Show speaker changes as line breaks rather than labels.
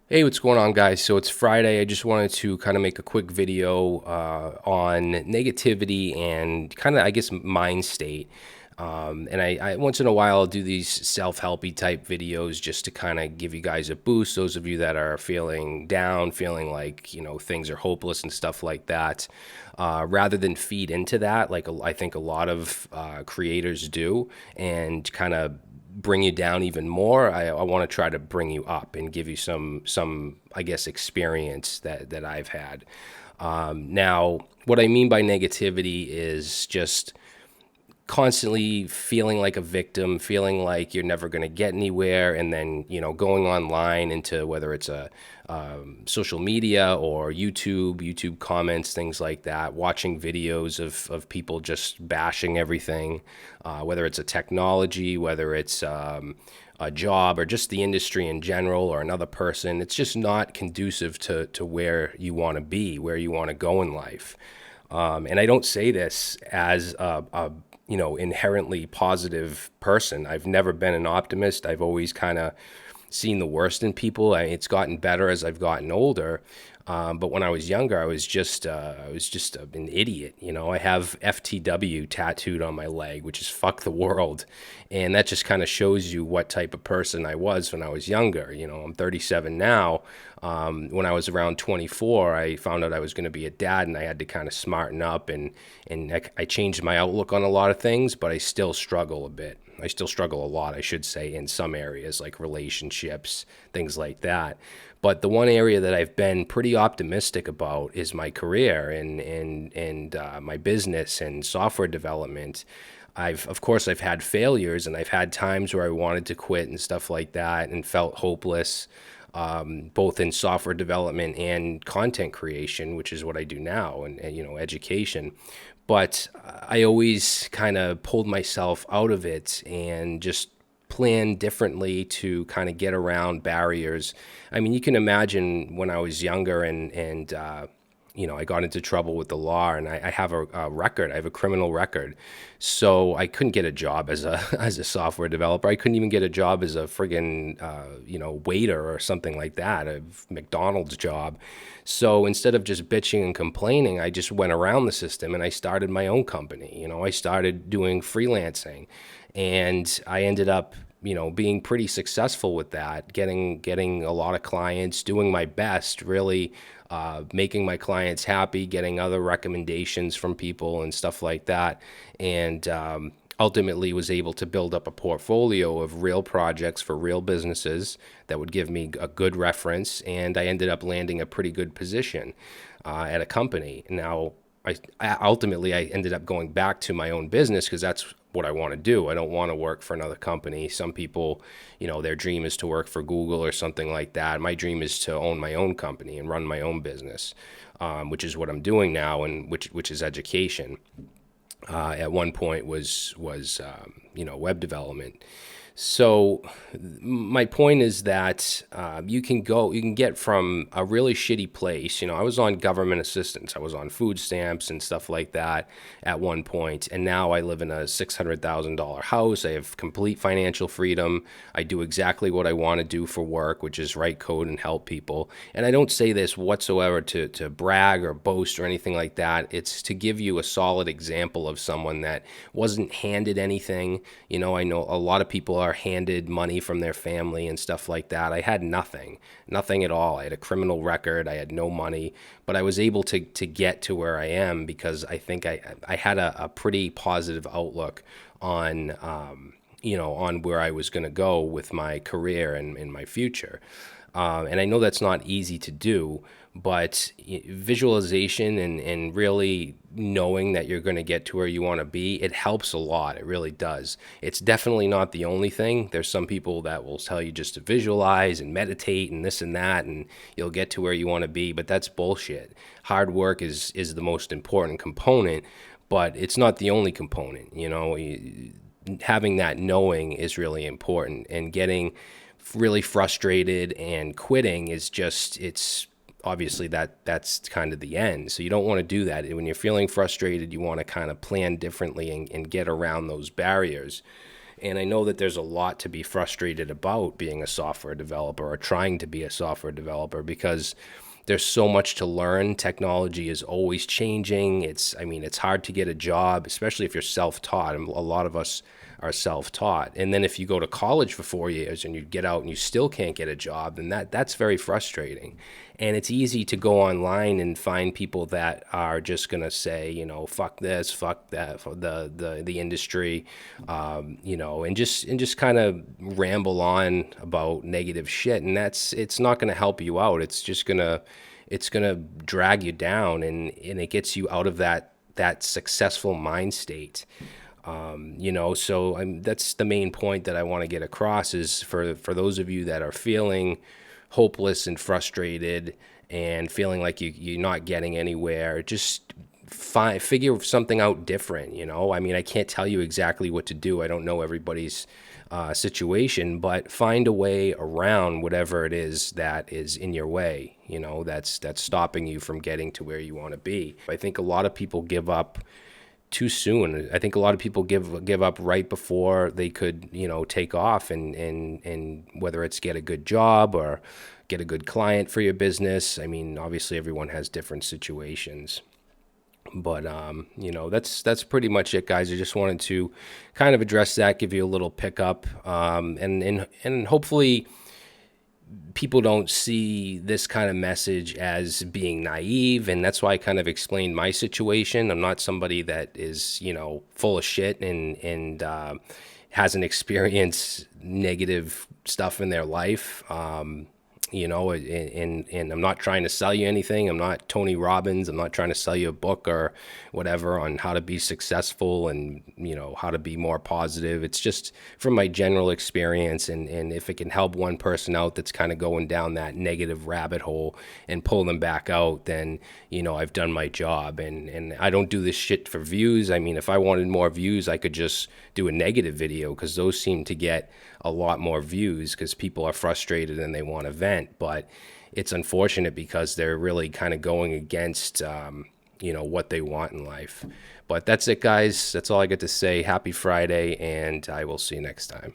Hey, what's going on, guys? So it's Friday. I just wanted to kind of make a quick video on negativity and kind of, I guess, mind state. And I once in a while I'll do these self-helpy type videos just to kind of give you guys a boost. Those of you that are feeling down, feeling like things are hopeless and stuff like that, rather than feed into that, like I think a lot of creators do, and kind of bring you down even more. I want to try to bring you up and give you some I guess experience that I've had. Now, what I mean by negativity is just constantly feeling like a victim, feeling like you're never going to get anywhere, and then going online into whether it's a social media or YouTube comments, things like that, watching videos of people just bashing everything, whether it's a technology, whether it's a job or just the industry in general or another person. It's just not conducive to where you want to be, where you want to go in life. And I don't say this as a inherently positive person. I've never been an optimist. I've always kind of seen the worst in people. It's gotten better as I've gotten older. But when I was younger, I was just an idiot. I have FTW tattooed on my leg, which is fuck the world, and that just kind of shows you what type of person I was when I was younger. I'm 37 now. When I was around 24, I found out I was going to be a dad, and I had to kind of smarten up, and I changed my outlook on a lot of things, but I still struggle a bit. I still struggle a lot, I should say, in some areas like relationships, things like that. But the one area that I've been pretty optimistic about is my career and my business and software development. Of course, I've had failures, and I've had times where I wanted to quit and stuff like that, and felt hopeless, both in software development and content creation, which is what I do now, and education. But I always kind of pulled myself out of it and just plan differently to kind of get around barriers. I mean, you can imagine when I was younger and I got into trouble with the law, and I have a record. I have a criminal record, so I couldn't get a job as a as a software developer. I couldn't even get a job as a friggin' waiter or something like that, a McDonald's job. So instead of just bitching and complaining, I just went around the system and I started my own company. I started doing freelancing, and I ended up being pretty successful with that, getting a lot of clients, doing my best, really making my clients happy, getting other recommendations from people and stuff like that, and ultimately was able to build up a portfolio of real projects for real businesses that would give me a good reference, and I ended up landing a pretty good position at a company. Now, I ended up going back to my own business because that's what I want to do. I don't want to work for another company. Some people, their dream is to work for Google or something like that. My dream is to own my own company and run my own business, which is what I'm doing now, and which is education. At one point was web development. So my point is that you can get from a really shitty place. I was on government assistance. I was on food stamps and stuff like that at one point, and now I live in a $600,000 house. I have complete financial freedom. I do exactly what I want to do for work, which is write code and help people. And I don't say this whatsoever to brag or boast or anything like that. It's to give you a solid example of someone that wasn't handed anything. I know a lot of people are handed money from their family and stuff like that. I had nothing at all. I had a criminal record. I had no money, but I was able to get to where I am because I think I had a pretty positive outlook on on where I was going to go with my career and in my future. And I know that's not easy to do, but visualization and really knowing that you're going to get to where you want to be, it helps a lot. It really does. It's definitely not the only thing. There's some people that will tell you just to visualize and meditate and this and that, and you'll get to where you want to be, but that's bullshit. Hard work is the most important component, but it's not the only component. Having that knowing is really important, and getting really frustrated and quitting is just, it's obviously that's kind of the end. So you don't want to do that. When you're feeling frustrated, you want to kind of plan differently and get around those barriers. And I know that there's a lot to be frustrated about being a software developer or trying to be a software developer, because there's so much to learn. Technology is always changing. I mean, it's hard to get a job, especially if you're self-taught. And a lot of us are self-taught. And then if you go to college for 4 years and you get out and you still can't get a job, then that's very frustrating. And it's easy to go online and find people that are just gonna say, fuck this, fuck that, for the industry, and just kind of ramble on about negative shit, and it's not gonna help you out. It's gonna drag you down, and it gets you out of that successful mind state. So that's the main point that I want to get across, is for those of you that are feeling hopeless and frustrated and feeling like you're not getting anywhere, just figure something out different. I mean, I can't tell you exactly what to do. I don't know everybody's situation, but find a way around whatever it is that is in your way, that's stopping you from getting to where you want to be. I think a lot of people give up too soon. I think a lot of people give up right before they could, take off, and whether it's get a good job or get a good client for your business. I mean, obviously everyone has different situations. But that's pretty much it, guys. I just wanted to kind of address that, give you a little pickup, and hopefully people don't see this kind of message as being naive. And that's why I kind of explained my situation. I'm not somebody that is, full of shit and hasn't experienced negative stuff in their life. And I'm not trying to sell you anything. I'm not Tony Robbins. I'm not trying to sell you a book or whatever on how to be successful and, how to be more positive. It's just from my general experience. And if it can help one person out that's kind of going down that negative rabbit hole and pull them back out, then, I've done my job. And I don't do this shit for views. I mean, if I wanted more views, I could just do a negative video, because those seem to get a lot more views because people are frustrated and they want to vent. But it's unfortunate because they're really kind of going against, what they want in life. But that's it, guys. That's all I get to say. Happy Friday, and I will see you next time.